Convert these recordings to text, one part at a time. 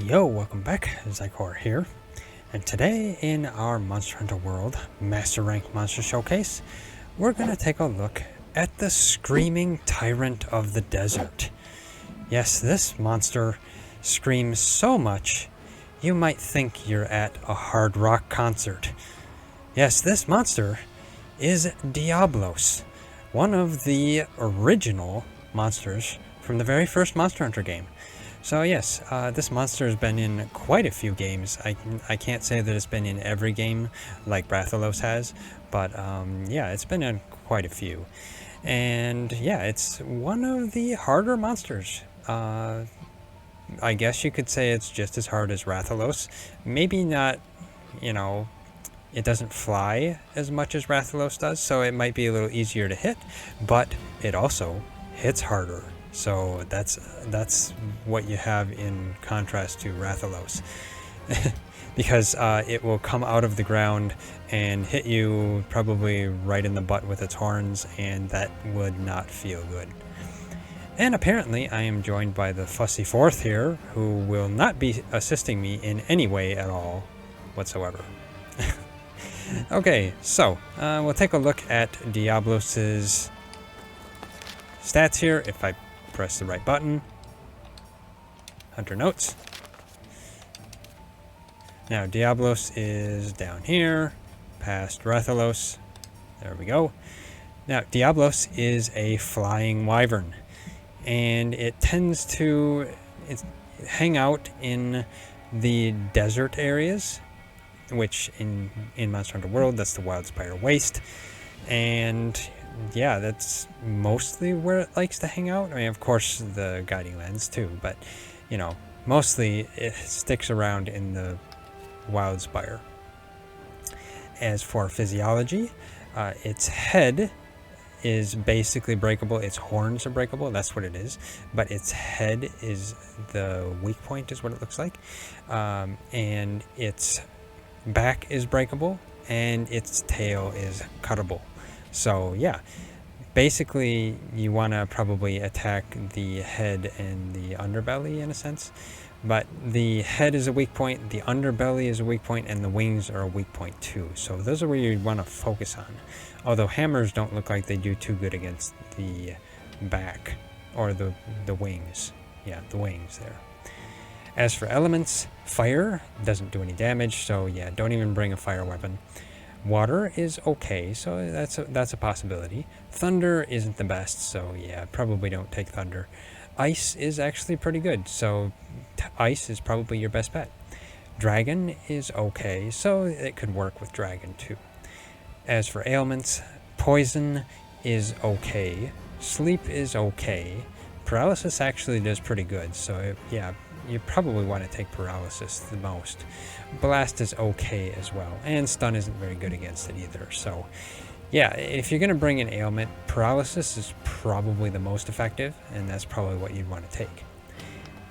Yo, welcome back, Zycor here, and today in our Monster Hunter World Master Rank Monster Showcase, we're going to take a look at the Screaming Tyrant of the Desert. Yes, this monster screams so much, you might think you're at a hard rock concert. Yes, this monster is Diablos, one of the original monsters from the very first Monster Hunter game. So yes, this monster has been in quite a few games. I can't say that it's been in every game like Rathalos has, but yeah, it's been in quite a few. And yeah, it's one of the harder monsters. I guess you could say it's just as hard as Rathalos. Maybe not, it doesn't fly as much as Rathalos does, so it might be a little easier to hit, but it also hits harder. So that's what you have in contrast to Rathalos. Because it will come out of the ground and hit you probably right in the butt with its horns, and that would not feel good. And apparently I am joined by the Fussy Fourth here, who will not be assisting me in any way at all whatsoever. Okay, so we'll take a look at Diablos's stats here. If I press the right button. Hunter notes. Now Diablos is down here, past Rathalos. There we go. Now Diablos is a flying wyvern, and it tends to hang out in the desert areas, which in Monster Hunter World, that's the Wildspire Waste. And yeah, that's mostly where it likes to hang out. I mean, of course, the Guiding Lands too, but, mostly it sticks around in the Wildspire. As for physiology, its head is basically breakable. Its horns are breakable, that's what it is. But its head is the weak point, is what it looks like. And its back is breakable, and its tail is cuttable. So yeah, basically you want to probably attack the head and the underbelly in a sense, but the head is a weak point, the underbelly is a weak point, and the wings are a weak point too. So those are where you want to focus on. Although hammers don't look like they do too good against the back or the wings. Yeah, the wings there. As for elements, fire doesn't do any damage, so yeah, don't even bring a fire weapon. Water is okay, so that's a possibility. Thunder isn't the best, so yeah, probably don't take thunder. Ice is actually pretty good, so ice is probably your best bet. Dragon is okay, so it could work with dragon too. As for ailments, poison is okay. Sleep is okay. Paralysis actually does pretty good, so yeah, you probably want to take paralysis the most. Blast is okay as well, and stun isn't very good against it either. So yeah, if you're going to bring an ailment, paralysis is probably the most effective, and that's probably what you'd want to take.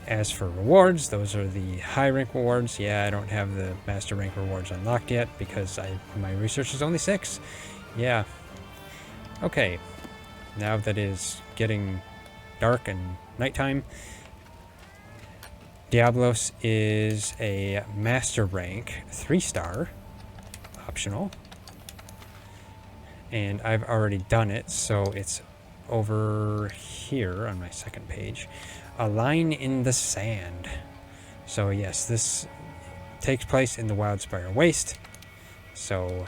As for rewards, those are the high rank rewards. Yeah, I don't have the master rank rewards unlocked yet because my research is only 6. Yeah. Okay, now that is getting dark and nighttime, Diablos is a master rank 3-star, optional, and I've already done it, so it's over here on my second page. A line in the sand. So yes, this takes place in the Wildspire Waste. So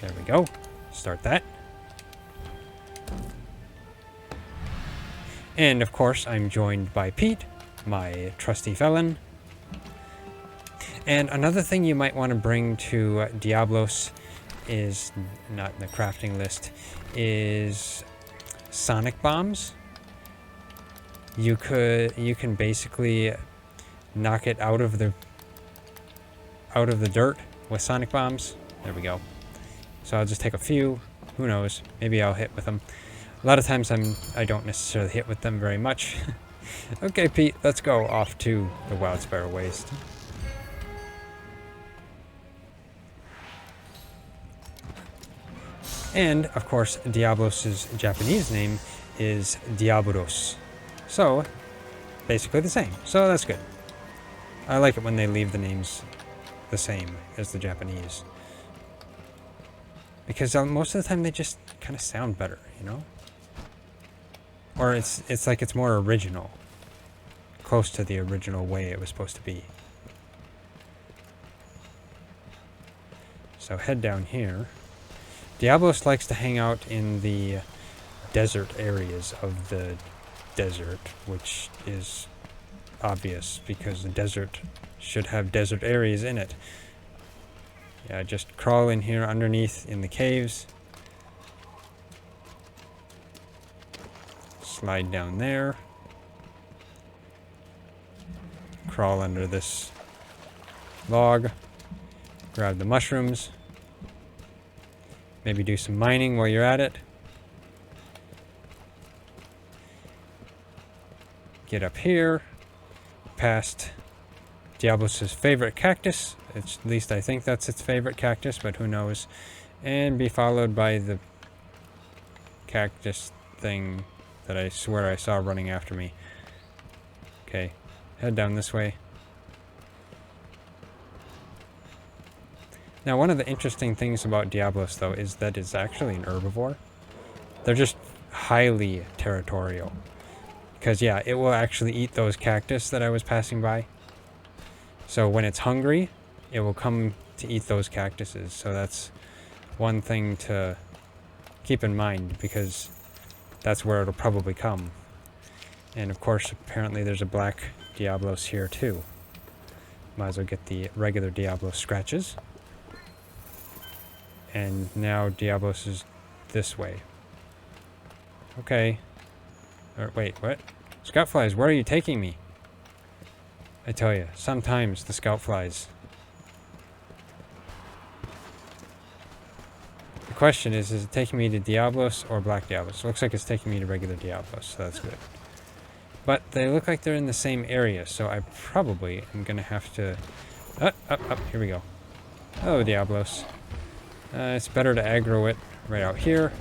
there we go. Start that. And of course, I'm joined by Pete, my trusty felon. And another thing you might want to bring to Diablos is, not in the crafting list, is sonic bombs. You can basically knock it out of the dirt with sonic bombs. There we go. So I'll just take a few. Who knows? Maybe I'll hit with them. A lot of times I don't necessarily hit with them very much. Okay, Pete, let's go off to the Wildspire Waste. And, of course, Diablos' Japanese name is Diablos. So, basically the same. So that's good. I like it when they leave the names the same as the Japanese. Because most of the time they just kind of sound better, you know? Or it's like it's more original. Close to the original way it was supposed to be. So head down here. Diablos likes to hang out in the desert areas of the desert, which is obvious because the desert should have desert areas in it. Yeah, just crawl in here underneath in the caves. Slide down there. Crawl under this log. Grab the mushrooms. Maybe do some mining while you're at it. Get up here. Past Diablos' favorite cactus. At least I think that's its favorite cactus, but who knows. And be followed by the cactus thing that I swear I saw running after me. Okay, head down this way. Now, one of the interesting things about Diablos, though, is that it's actually an herbivore. They're just highly territorial. Because, yeah, it will actually eat those cactus that I was passing by. So when it's hungry, it will come to eat those cactuses. So that's one thing to keep in mind, because that's where it'll probably come. And, of course, apparently there's a black Diablos here, too. Might as well get the regular Diablos scratches. And now Diablos is this way. Okay. Or wait, what? Scout flies, where are you taking me? I tell you, sometimes the scout flies. The question is it taking me to Diablos or Black Diablos? Looks like it's taking me to regular Diablos, so that's good. But they look like they're in the same area, so I probably am going to have to... Up, here we go. Oh, Diablos. It's better to aggro it right out here.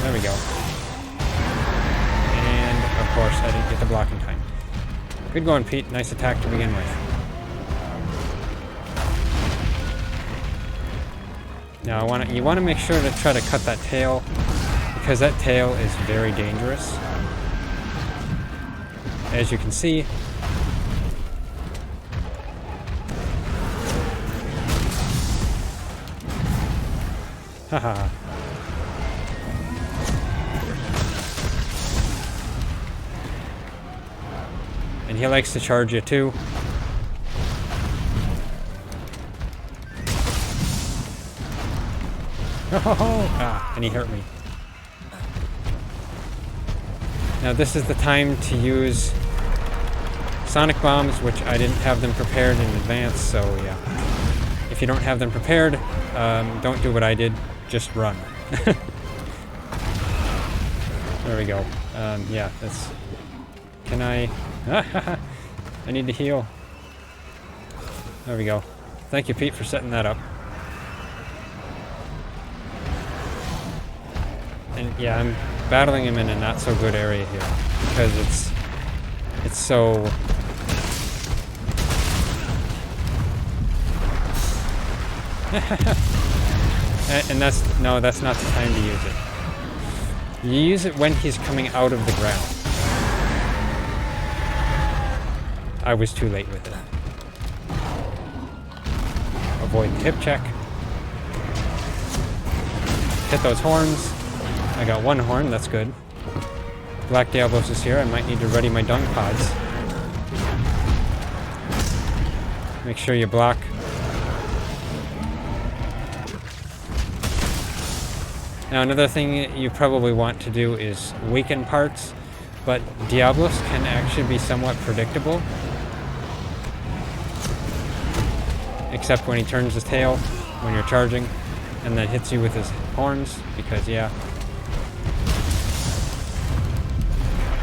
There we go. And, of course, I didn't get the block in time. Good going, Pete. Nice attack to begin with. Now, you want to make sure to try to cut that tail, because that tail is very dangerous. As you can see, haha. And he likes to charge you too. Ah, and he hurt me. Now this is the time to use sonic bombs, which I didn't have them prepared in advance, so yeah. If you don't have them prepared, don't do what I did, just run. There we go. Yeah, that's... Can I... I need to heal. There we go. Thank you, Pete, for setting that up. And yeah, I'm battling him in a not so good area here because it's so... and that's not the time to use it. You use it when he's coming out of the ground. I was too late with it. Avoid the hip check. Hit those horns. I got one horn, that's good. Black Diablos is here. I might need to ready my dung pods. Make sure you block. Now another thing you probably want to do is weaken parts, but Diablos can actually be somewhat predictable. Except when he turns his tail, when you're charging, and then hits you with his horns, because yeah.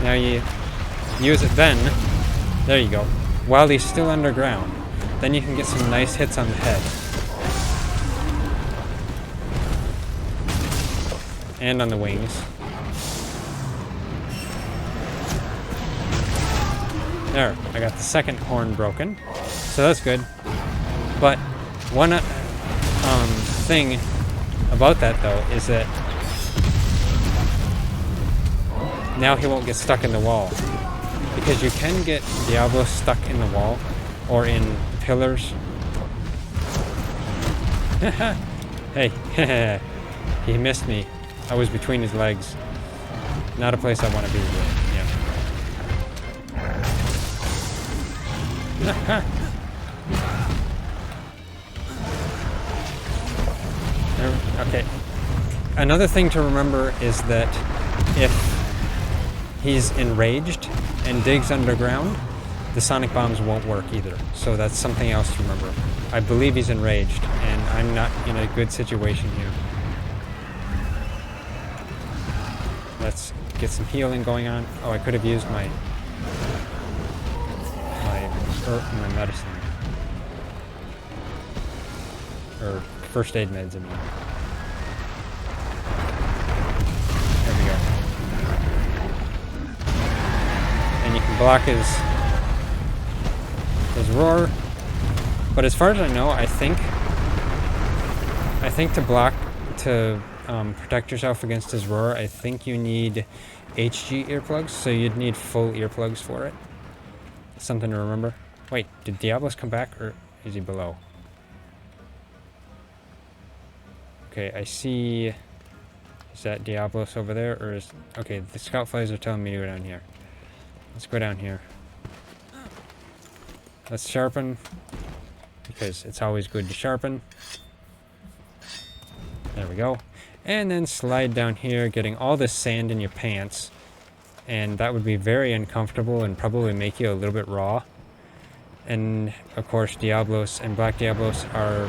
Now you use it then, there you go, while he's still underground. Then you can get some nice hits on the head. And on the wings. There, I got the second horn broken. So that's good. But one thing about that, though, is that now he won't get stuck in the wall. Because you can get Diablos stuck in the wall or in pillars. Hey, he missed me. I was between his legs. Not a place I want to be. Yeah. Okay. Another thing to remember is that if he's enraged and digs underground, the sonic bombs won't work either. So that's something else to remember. I believe he's enraged, and I'm not in a good situation here. Let's get some healing going on. Oh, I could have used my medicine. Or first aid meds, I mean. There we go. And you can block his roar. But as far as I know, I think to protect yourself against his roar, I think you need HG earplugs, so you'd need full earplugs for it. Something to remember. Wait, did Diablos come back, or is he below? Okay, I see... Is that Diablos over there, or is... Okay, the scout flies are telling me to go down here. Let's go down here. Let's sharpen, because it's always good to sharpen. There we go. And then slide down here, getting all this sand in your pants. And that would be very uncomfortable and probably make you a little bit raw. And, of course, Diablos and Black Diablos are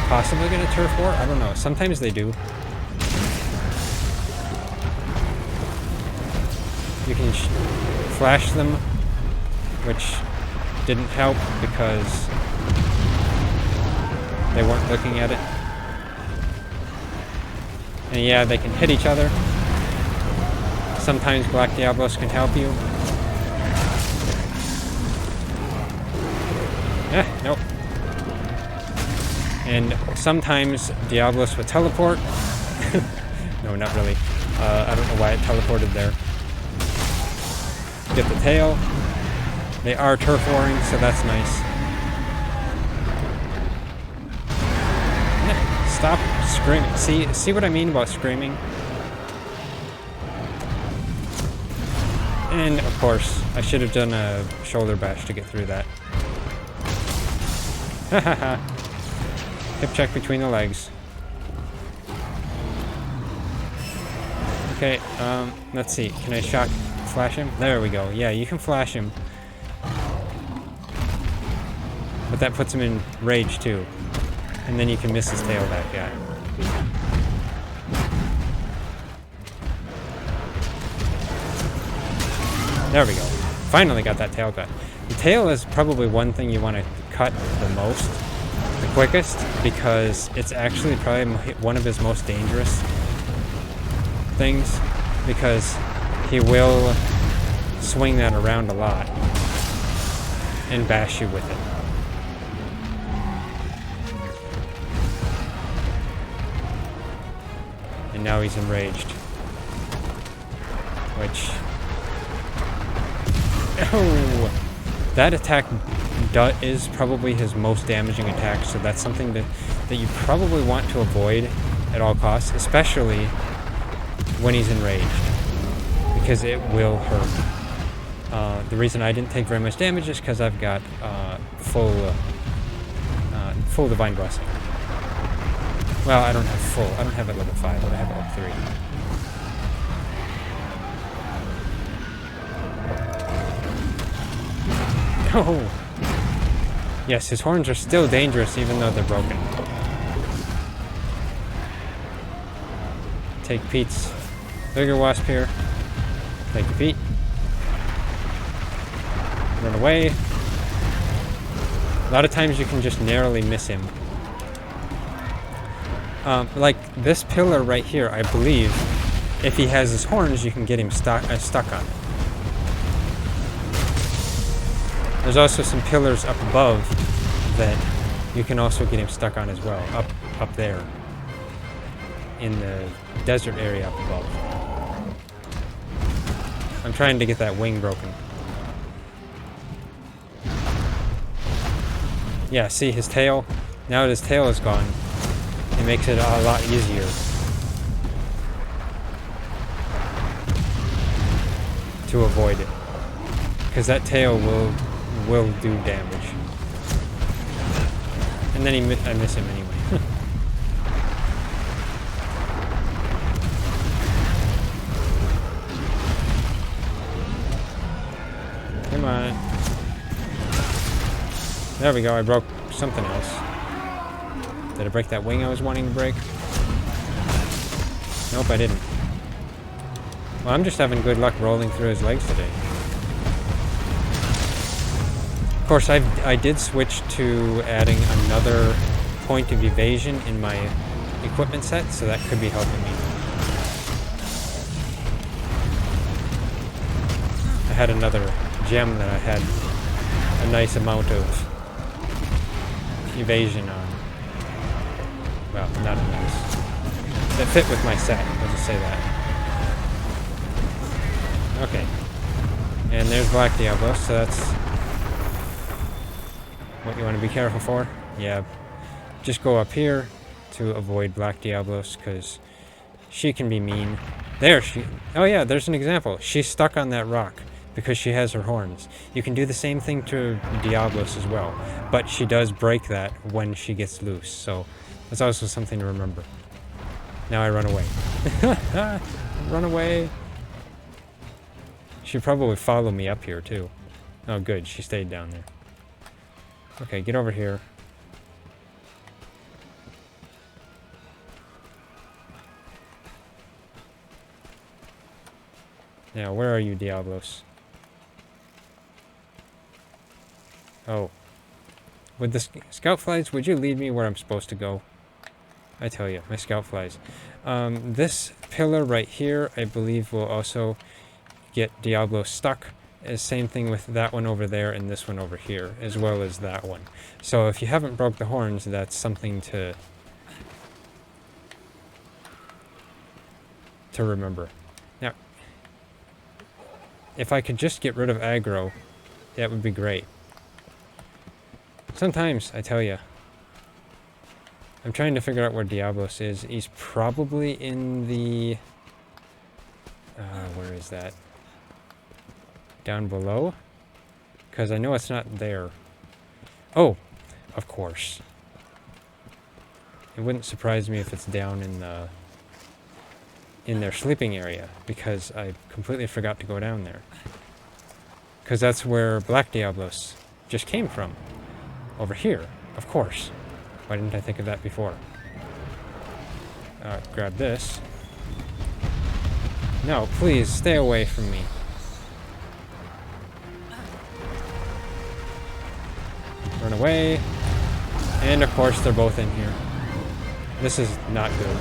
possibly going to turf war. I don't know. Sometimes they do. You can flash them, which didn't help because they weren't looking at it. And yeah, they can hit each other. Sometimes Black Diablos can help you. Nope. And sometimes Diablos will teleport. No, not really. I don't know why it teleported there. Get the tail. They are turf warring, so that's nice. Stop screaming. See what I mean about screaming? And of course, I should have done a shoulder bash to get through that. Hahaha. Hip check between the legs. Okay, let's see. Can I shock flash him? There we go. Yeah, you can flash him. But that puts him in rage too. And then you can miss his tail, that guy. There we go. Finally got that tail cut. The tail is probably one thing you want to cut the most, the quickest, because it's actually probably one of his most dangerous things, because he will swing that around a lot and bash you with it. And now he's enraged. Which... Oh! That attack is probably his most damaging attack, so that's something that you probably want to avoid at all costs, especially when he's enraged, because it will hurt. The reason I didn't take very much damage is because I've got full Divine Blessing. Well, I don't have full. I don't have it at level 5, but I have it at 3. Oh! Yes, his horns are still dangerous even though they're broken. Take Pete's bigger wasp here. Thank you, Pete. Run away. A lot of times you can just narrowly miss him. Like this pillar right here, I believe, if he has his horns, you can get him stuck on it. There's also some pillars up above that you can also get him stuck on as well. Up there. In the desert area up above. I'm trying to get that wing broken. Yeah, see his tail? Now that his tail is gone, it makes it a lot easier to avoid it. Because that tail will do damage. And then I miss him anyway. Come on. There we go, I broke something else. Did I break that wing I was wanting to break? Nope, I didn't. Well, I'm just having good luck rolling through his legs today. Of course, I did switch to adding another point of evasion in my equipment set, so that could be helping me. I had another gem that I had a nice amount of evasion on. Well, not a nice. That fit with my set, I'll just say that. Okay. And there's Black Diablos, so that's what you want to be careful for. Yeah. Just go up here to avoid Black Diablos, because she can be mean. There, oh yeah, there's an example. She's stuck on that rock because she has her horns. You can do the same thing to Diablos as well, but she does break that when she gets loose, so that's also something to remember. Now I run away. Run away. She'd probably follow me up here too. Oh good, she stayed down there. Okay, get over here. Now, where are you, Diablos? Oh. With the scout flies, would you lead me where I'm supposed to go? I tell you, my scout flies. This pillar right here, I believe, will also get Diablos stuck. Same thing with that one over there and this one over here, as well as that one. So if you haven't broke the horns, that's something to remember. Now, if I could just get rid of aggro, that would be great. Sometimes, I tell you. I'm trying to figure out where Diablos is. He's probably in the... where is that? Down below? Because I know it's not there. Oh, of course. It wouldn't surprise me if it's down in their sleeping area, because I completely forgot to go down there. Because that's where Black Diablos just came from. Over here, of course. Why didn't I think of that before? Grab this. No, please, stay away from me. Run away. And of course, they're both in here. This is not good.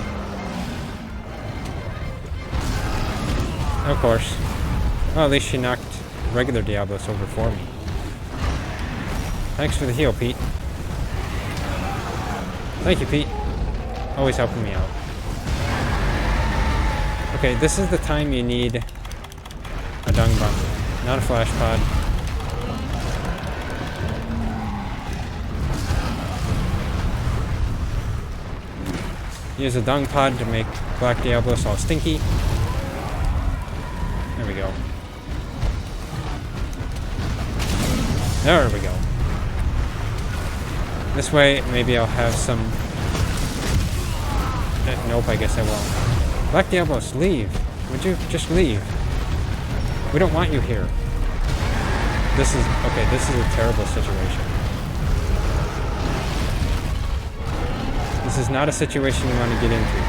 Of course. Well, at least she knocked regular Diablos over for me. Thanks for the heal, Pete. Thank you, Pete. Always helping me out. Okay, this is the time you need a dung bundle, not a flash pod. Use a dung pod to make Black Diablos all stinky. There we go. There we go. This way, maybe I'll have some... nope, I guess I won't. Black Diablos, leave. Would you just leave? We don't want you here. This is... okay, this is a terrible situation. This is not a situation you want to get into.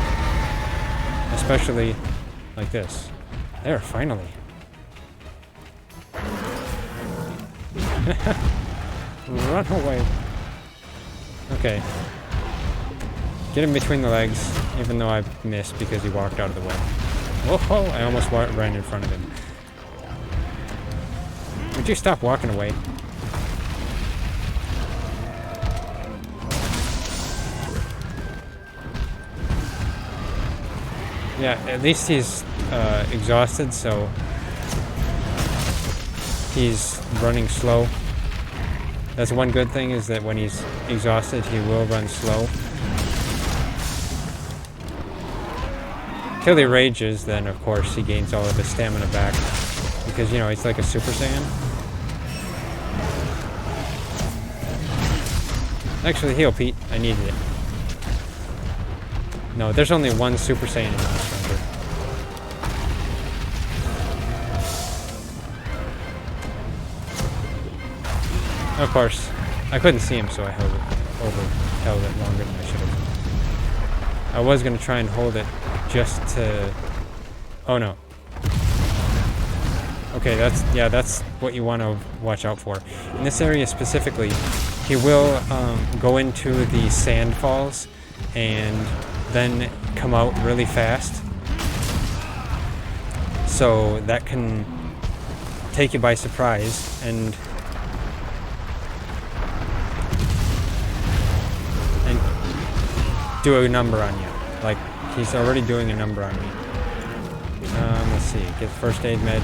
Especially like this. There, finally. Run away. Okay. Get him between the legs, even though I missed because he walked out of the way. Whoa, I almost ran in front of him. Would you stop walking away? Yeah, at least he's exhausted, so he's running slow. That's one good thing, is that when he's exhausted, he will run slow. Till he rages, then of course he gains all of his stamina back. Because, you know, he's like a Super Saiyan. Actually, heal, Pete. I needed it. No, there's only one Super Saiyan in Monster Hunter. Of course, I couldn't see him, so I held it longer than I should have. I was going to try and hold it just to... Oh no. Okay, that's what you want to watch out for. In this area specifically, he will go into the sand falls and then come out really fast. So that can take you by surprise and do a number on you. Like, he's already doing a number on me. Let's see, get first aid med.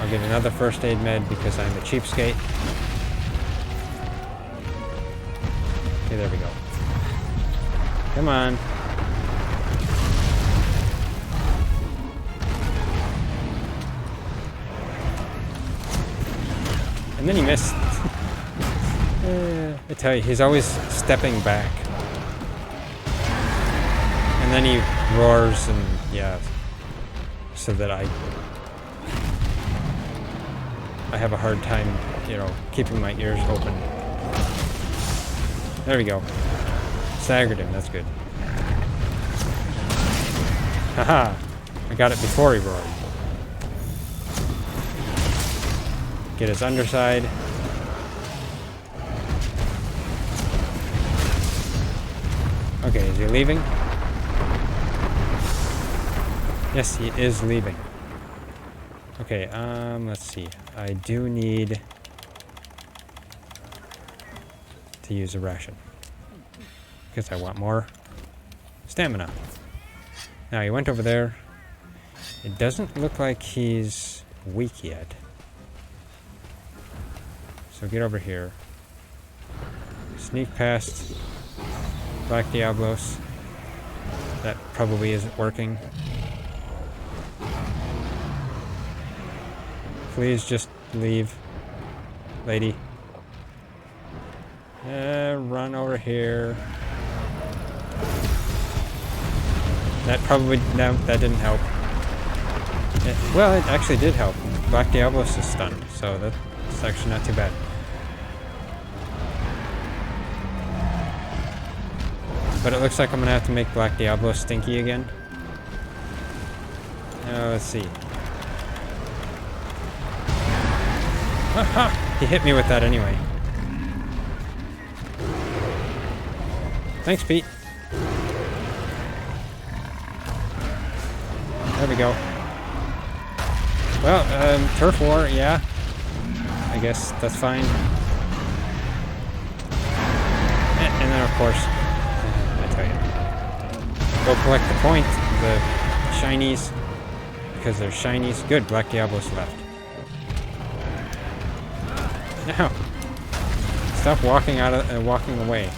I'll get another first aid med because I'm a cheapskate. Okay, there we go. Come on. And then he missed. I tell you, he's always stepping back. And then he roars and, yeah, so that I have a hard time, you know, keeping my ears open. There we go. Staggered him, that's good. Haha! I got it before he roared. Get his underside. Okay, is he leaving? Yes, he is leaving. Okay, let's see. I do need to use a ration. Because I want more stamina. Now, he went over there. It doesn't look like he's weak yet. So get over here. Sneak past Black Diablos. That probably isn't working. Please just leave, lady. Run over here. That probably, no, that didn't help. Well, it actually did help. Black Diablos is stunned, so that's actually not too bad. But it looks like I'm gonna have to make Black Diablos stinky again. Let's see. Aha! He hit me with that anyway. Thanks, Pete. There we go. Well, turf war, yeah. I guess that's fine. And then, of course, I tell you, go collect the point, the shinies, because they're shinies. Good, Black Diablos left. Now, stop walking walking away.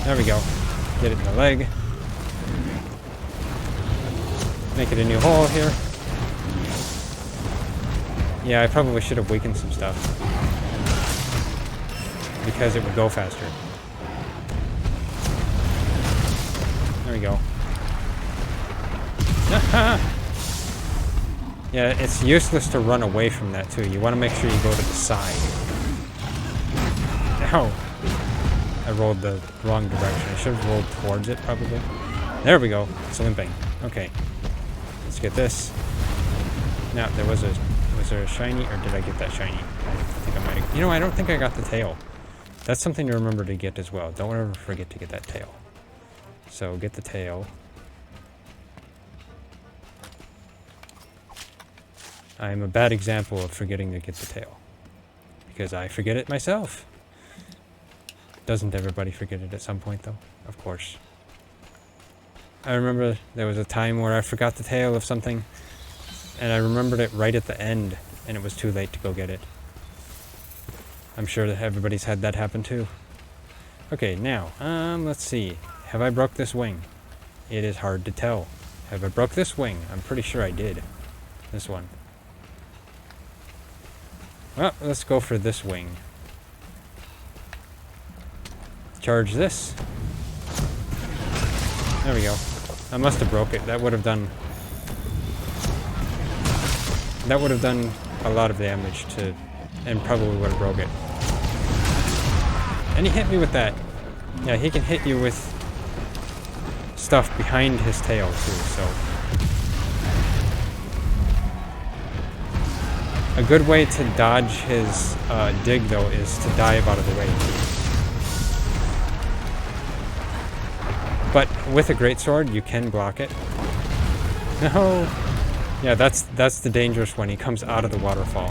There we go. Get it in the leg. Make it a new hole here. Yeah, I probably should have weakened some stuff. Because it would go faster. There we go. Yeah, it's useless to run away from that too. You want to make sure you go to the side. Ow! I rolled the wrong direction. I should have rolled towards it, probably. There we go. It's limping. Okay. Let's get this. Now, was there a shiny, or did I get that shiny? I think I might have. You know, I don't think I got the tail. That's something to remember to get as well. Don't ever forget to get that tail. So, get the tail. I am a bad example of forgetting to get the tail. Because I forget it myself. Doesn't everybody forget it at some point, though? Of course. I remember there was a time where I forgot the tail of something, and I remembered it right at the end, and it was too late to go get it. I'm sure that everybody's had that happen too. Okay, now, let's see. Have I broke this wing? It is hard to tell. Have I broke this wing? I'm pretty sure I did. This one. Well, let's go for this wing. Charge this. There we go. I must have broke it. That would have done a lot of damage to, and probably would have broke it. And he hit me with that. Yeah, he can hit you with stuff behind his tail too, so. A good way to dodge his dig, though, is to dive out of the way. But with a greatsword, you can block it. No! Yeah, that's the dangerous one. He comes out of the waterfall.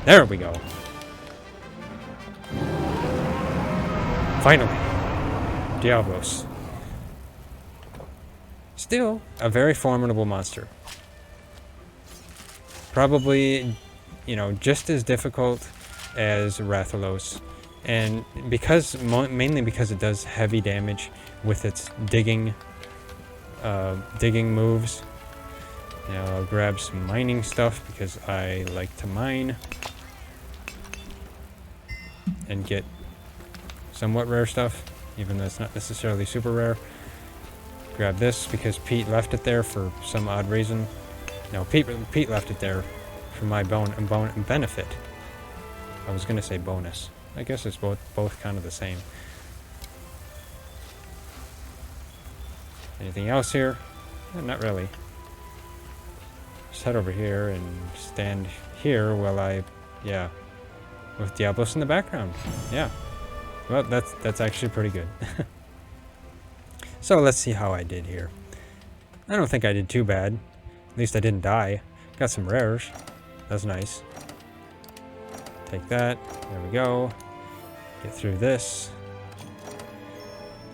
There we go. Finally. Diablos. Still a very formidable monster. Probably, you know, just as difficult as Rathalos. And because, mainly because it does heavy damage with its digging moves. Now I'll grab some mining stuff because I like to mine. And get somewhat rare stuff, even though it's not necessarily super rare. Grab this because Pete left it there for some odd reason. No, Pete left it there for my benefit. I was gonna say bonus. I guess it's both kind of the same. Anything else here? Not really. Just head over here and stand here while yeah, with Diablos in the background. Yeah. Well, that's actually pretty good. So let's see how I did here. I don't think I did too bad. At least I didn't die. Got some rares. That's nice. Take that. There we go. Get through this.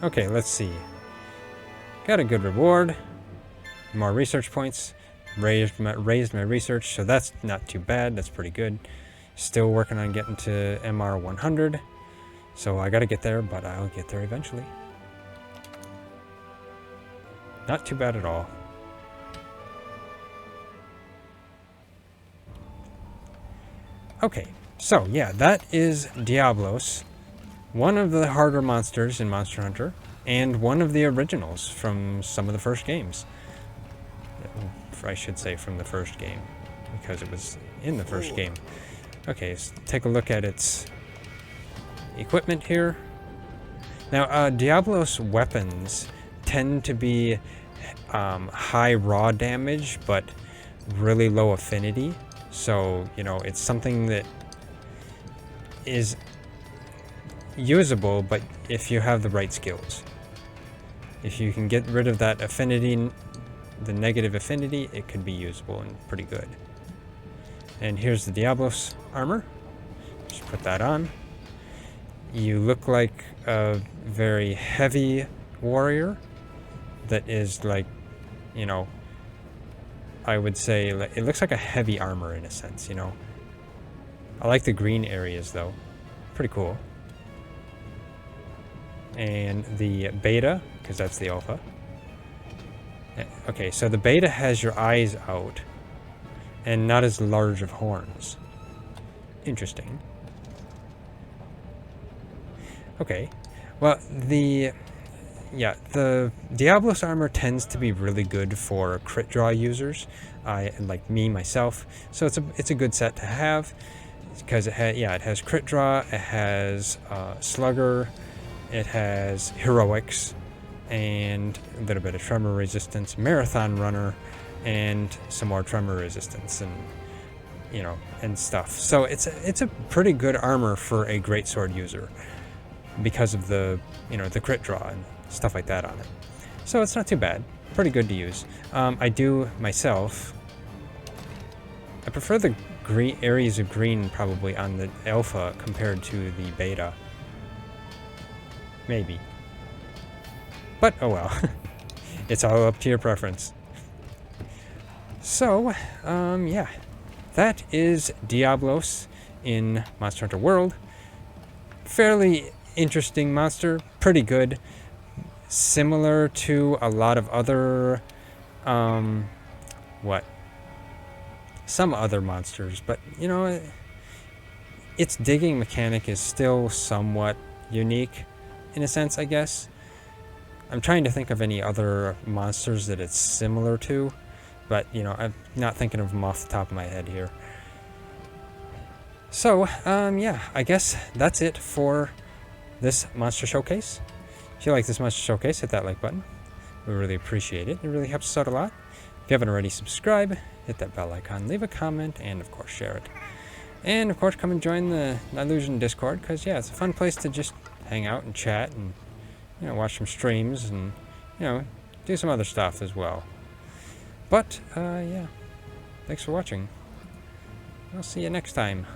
Okay, let's see. Got a good reward. More research points. Raised my research, so that's not too bad. That's pretty good. Still working on getting to MR 100. So I gotta get there, but I'll get there eventually. Not too bad at all. Okay, so yeah, that is Diablos. One of the harder monsters in Monster Hunter, and one of the originals from some of the first games. I should say from the first game, because it was in the first game. Okay, let's take a look at its equipment here. Now, Diablos weapons tend to be high raw damage, but really low affinity. So, you know, it's something that is usable, but if you have the right skills. If you can get rid of that affinity, the negative affinity, it could be usable and pretty good. And here's the Diablos armor. Just put that on. You look like a very heavy warrior that is like, you know, I would say it looks like a heavy armor in a sense, you know. I like the green areas though. Pretty cool. And the beta, because that's the alpha. Okay, so the beta has your eyes out and not as large of horns. Interesting. Okay, well, the Diablos armor tends to be really good for crit draw users, like me myself. So it's a good set to have because it has crit draw, it has slugger, it has heroics, and a little bit of tremor resistance, marathon runner, and some more tremor resistance, and you know, and stuff. So it's a pretty good armor for a greatsword user because of the, you know, the crit draw and stuff like that on it. So it's not too bad. Pretty good to use. I do myself. I prefer the green areas of green probably on the alpha compared to the beta. Maybe. But, oh well. It's all up to your preference. So, yeah. That is Diablos in Monster Hunter World. Fairly interesting monster. Pretty good. Similar to a lot of other, some other monsters. But, you know, its digging mechanic is still somewhat unique, in a sense, I guess. I'm trying to think of any other monsters that it's similar to, but, you know, I'm not thinking of them off the top of my head here. So, yeah, I guess that's it for this Monster Showcase. If you like this Monster Showcase, hit that like button. We really appreciate it. It really helps us out a lot. If you haven't already, subscribe, hit that bell icon, leave a comment, and, of course, share it. And, of course, come and join the Nylusion Discord, because, yeah, it's a fun place to just hang out and chat and, you know, watch some streams and, you know, do some other stuff as well. But, yeah, thanks for watching. I'll see you next time.